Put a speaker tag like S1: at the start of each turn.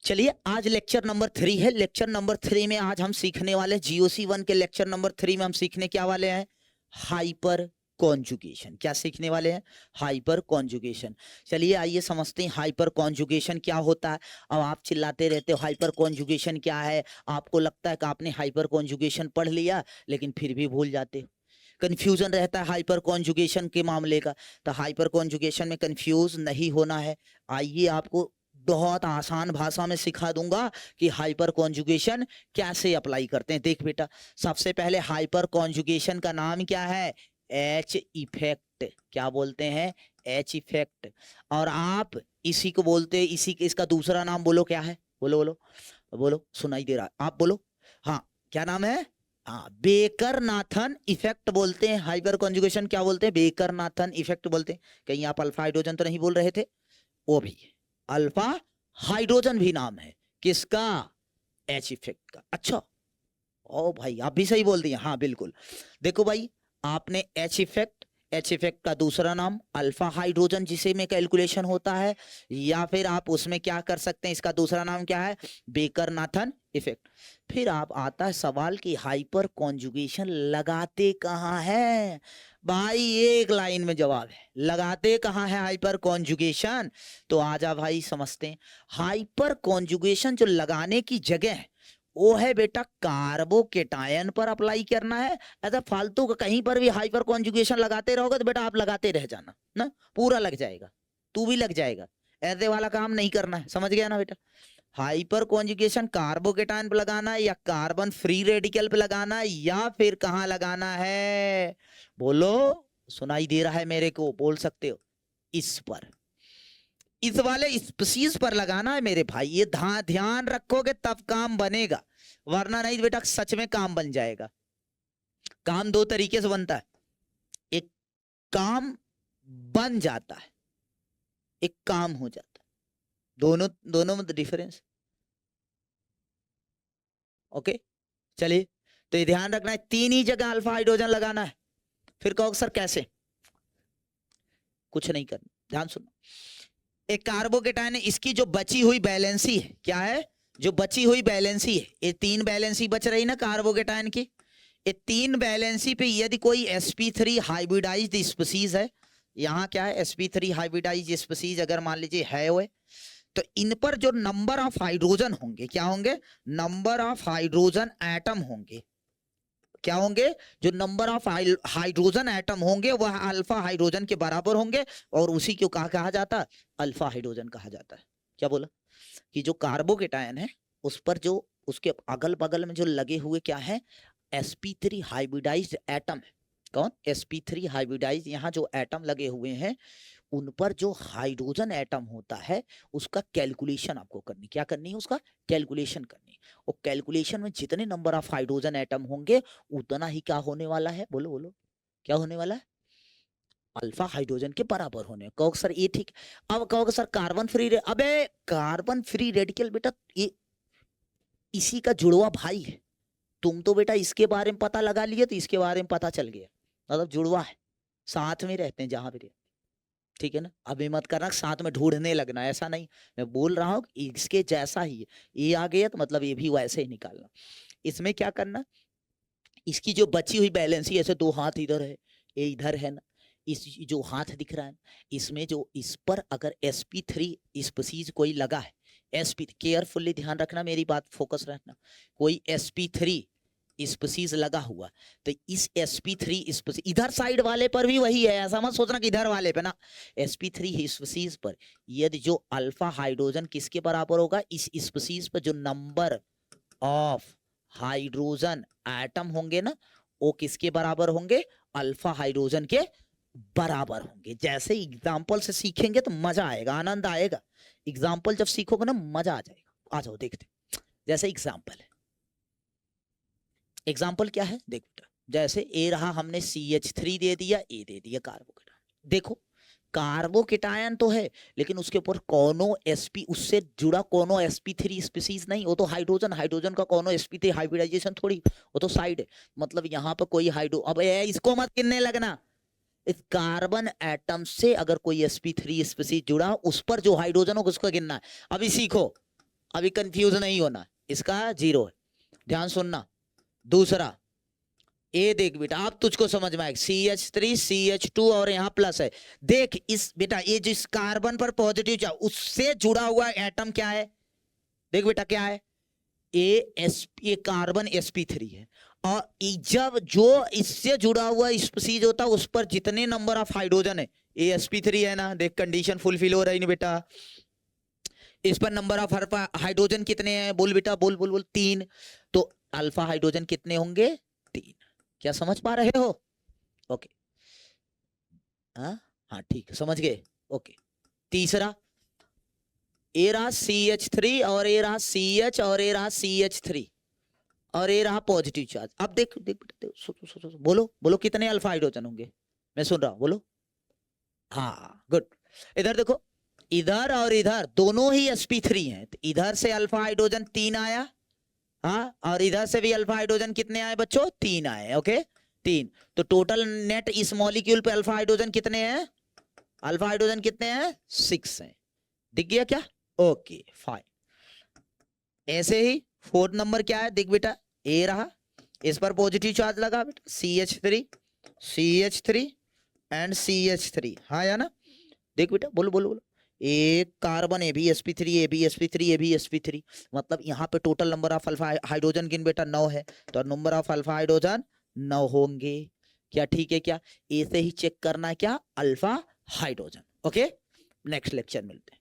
S1: चलिए आज lecture number 3 है। लेक्चर नंबर 3 में आज हम सीखने वाले GOC1 के लेक्चर नंबर 3 में हम सीखने क्या वाले हैं? Hyper conjugation. क्या सीखने वाले हैं? Hyper conjugation. चलिए आइए समझते हैं हाइपर कॉन्जुगेशन क्या होता है। अब आप चिल्लाते रहते हो हाइपर कॉन्जुगेशन क्या है, आपको लगता है कि आपने हाइपर कॉन्जुगेशन पढ़ लिया लेकिन फिर भी भूल जाते हो। कंफ्यूजन रहता है हाइपर कॉन्जुगेशन के मामले का। तो हाइपर कॉन्जुगेशन में कंफ्यूज नहीं होना है। आइए आपको बहुत आसान भाषा में सिखा दूंगा कि हाइपर कॉन्जुगेशन कैसे अप्लाई करते हैं। देख बेटा, सबसे पहले हाइपर कॉन्जुगेशन का नाम क्या है? H effect. क्या बोलते हैं? H effect. और आप इसी को बोलते हैं, इसी इसका दूसरा नाम बोलो क्या है? बोलो बोलो बोलो, सुनाई दे रहा है, आप बोलो। हाँ, क्या नाम है? हाँ, बेकर नाथन इफेक्ट बोलते हैं। हाइपर कॉन्जुगेशन क्या बोलते हैं? बेकर नाथन इफेक्ट बोलते हैं। कहीं आप अल्फा हाइड्रोजन तो नहीं बोल रहे थे? वो भी अल्फा हाइड्रोजन भी नाम है किसका? एच इफेक्ट का। अच्छा, ओ भाई आप भी सही बोल दिए। हाँ बिल्कुल। देखो भाई, आपने एच इफेक्ट का दूसरा नाम अल्फा हाइड्रोजन जिसे में कैलकुलेशन होता है, या फिर आप उसमें क्या कर सकते हैं, इसका दूसरा नाम क्या है? Baker Nathan effect. फिर आप आता है सवाल कि हाइपर कॉन्जुगेशन लगाते कहाँ है? भाई एक लाइन में जवाब है, लगाते कहाँ है हाइपर कॉन्जुगेशन। तो आजा भाई समझते हैं। हाइपर कॉन्जुगेशन जो लगाने की जगह है वो है बेटा कार्बोकेटायन पर अप्लाई करना है। ऐसा फालतू का कहीं पर भी हाइपर कॉन्जुगेशन लगाते रहोगे तो बेटा आप लगाते रह जाना ना, पूरा लग जाएगा, तू भी लग जाएगा। ऐसे वाला काम नहीं करना है, समझ गया ना बेटा? हाइपर कॉन्जुगेशन कार्बोकेटायन पे लगाना है, या कार्बन फ्री रेडिकल पे लगाना है, या फिर कहाँ लगाना है? बोलो, सुनाई दे रहा है मेरे को? बोल सकते हो। इस पर, इस वाले स्पीसीज पर लगाना है मेरे भाई। ये ध्यान रखोगे तब काम बनेगा, वरना नहीं बेटा सच में काम बन जाएगा। काम दो तरीके से बनता है, एक काम बन जाता है, एक काम हो जाता है। दोनों दोनों में डिफरेंस। ओके, चलिए। तो ये ध्यान रखना है, तीन ही जगह अल्फा हाइड्रोजन लगाना है। फिर कहोगे सर कैसे? कुछ नहीं करना, ध्यान सुनो। एक कार्बोकेटायन है, इसकी जो बची हुई बैलेंसी है, क्या है? जो बची हुई बैलेंसी है, ये तीन बैलेंसी बच रही ना कार्बोकेटायन की। ये तीन बैलेंसी पे यदि कोई sp3 हाइब्रिडाइज्ड स्पीसीज है, यहाँ क्या है? sp3 हाइब्रिडाइज्ड स्पीसीज अगर मान लीजिए है वो, तो इन पर जो नंबर ऑफ हाइड्रोजन होंगे, क्या होंगे? नंबर ऑफ हाइड्रोजन एटम होंगे। क्या होंगे? जो नंबर ऑफ हाइड्रोजन एटम होंगे वह अल्फा हाइड्रोजन के बराबर होंगे, और उसी को कहा जाता है? अल्फा हाइड्रोजन कहा जाता है। क्या बोला? कि जो कार्बोकेटायन है उस पर जो उसके अगल बगल में जो लगे हुए क्या है? sp3 हाइब्रिडाइज्ड एटम है। कौन? sp3 hybridised. यहाँ जो एटम लगे हुए हैं उन पर जो हाइड्रोजन एटम होता है उसका कैलकुलेशन आपको करनी। क्या करनी है? उसका कैलकुलेशन करनी। और कैलकुलेशन में जितने नंबर ऑफ हाइड्रोजन एटम होंगे उतना ही क्या होने वाला है? बोलो बोलो, क्या होने वाला है? अल्फा हाइड्रोजन के बराबर होने। कहोगे सर ये ठीक। अब कहोगे सर कार्बन फ्री अबे कार्बन फ्री रेडिकल बेटा ये इसी का जुड़वा भाई है। तुम तो बेटा इसके बारे में पता लगा लिए तो इसके बारे में पता चल गया, मतलब जुड़वा है, साथ में रहते हैं जहां भी रहते। ठीक है ना? अभी मत करना साथ में ढूंढने लगना, ऐसा नहीं। मैं बोल रहा हूँ इसके जैसा ही है, ये आ गया तो मतलब ये भी वैसे ही निकालना। इसमें क्या करना? इसकी जो बची हुई बैलेंस ही, ऐसे दो हाथ इधर है, ये इधर है ना, इस जो हाथ दिख रहा है इसमें जो इस पर अगर sp3 स्पीसीज कोई लगा है, sp केयरफुली ध्यान रखना, मेरी बात फोकस रखना। कोई sp3 स्पीसीज लगा हुआ, तो इस sp3 स्पीसीज इधर साइड वाले पर भी वही है, ऐसा मत सोचना कि इधर वाले पे ना। sp3 स्पीसीज पर यदि जो अल्फा हाइड्रोजन किसके बराबर होगा? इस स्पीसीज पर जो नंबर ऑफ हाइड्रोजन एटम होंगे ना वो किसके बराबर होंगे? अल्फा हाइड्रोजन के बराबर होंगे। जैसे एग्जाम्पल से सीखेंगे तो मजा आएगा, आनंद आएगा। एग्जाम्पल जब सीखोगे ना मजा आ जाएगा। आ जाओ देखते। जैसे एग्जाम्पल है, एग्जाम्पल क्या है? देख बेटा, जैसे ए रहा, हमने CH3 दे दिया, ए दे दिया कार्बोकेटायन। देखो कार्बोकेटायन तो है लेकिन उसके ऊपर कोनो sp उससे जुड़ा कोनो sp3 स्पीसीज नहीं, वो तो हाइड्रोजन, हाइड्रोजन का कोनो sp3 हाइब्रिडाइजेशन थोड़ी, वो तो साइड है। मतलब यहाँ पर कोई हाइड्रो, अब इसको मत गिनने लगना। इस कार्बन एटम से अगर कोई sp3 स्पीसीज जुड़ा उस पर जो हाइड्रोजन होगा उसको गिनना है। अभी सीखो, अभी कंफ्यूज नहीं होना, इसका 0 है, ध्यान सुनना। दूसरा ए देख बेटा, आप तुझको समझ में आएगा, CH3 CH2 और यहाँ प्लस है। देख इस बेटा, ये जिस कार्बन पर पॉजिटिव चार्ज उससे जुड़ा हुआ एटम क्या है, देख बेटा क्या है, ये कार्बन sp3 है। और जब जो इससे जुड़ा हुआ स्पीसीज होता है उस पर जितने नंबर ऑफ हाइड्रोजन है, ये sp3 है ना, देख कंडीशन फुलफिल हो रही नहीं बेटा, इस पर नंबर ऑफ हाइड्रोजन कितने हैं, बोल बेटा, बोल बोल बोल, 3। तो अल्फा हाइड्रोजन कितने होंगे, 3। क्या समझ पा रहे हो? ओके, हाँ ठीक है, समझ गए, ओके। तीसरा, ए रहा CH3 और ए रहा CH और ए रहा CH3 और ये रहा पॉजिटिव चार्ज। अब देख देख बेटा, सोचो सोचो, बोलो बोलो, कितने अल्फा हाइड्रोजन होंगे, मैं सुन रहा हूं, बोलो। हाँ गुड, इधर देखो, इधर और इधर दोनों ही sp3 हैं, तो इधर से अल्फा हाइड्रोजन 3 आया, हाँ, और इधर से भी अल्फा हाइड्रोजन कितने आए बच्चों, 3 आए, ओके 3। तो टोटल नेट इस मॉलिक्यूल पे अल्फा हाइड्रोजन कितने हैं, अल्फा हाइड्रोजन कितने हैं, 6 हैं, दिख गया क्या, ओके फाइन। ऐसे ही 4th नंबर क्या है, देख बेटा, ए रहा, इस पर पॉजिटिव चार्ज लगा बेटा, CH3 एंड CH3, हाँ या ना, देख बेटा, बोलो बोलो बोलो, एक कार्बन ए भी sp3 ए भी sp3 ए भी sp3, मतलब यहाँ पे total number of alpha hydrogen किन बेटा 9 है, तो नंबर ऑफ अल्फा हाइड्रोजन 9 होंगे। क्या ठीक है क्या, ए से ही चेक करना है क्या, alpha hydrogen, okay. Next lecture मिलते हैं।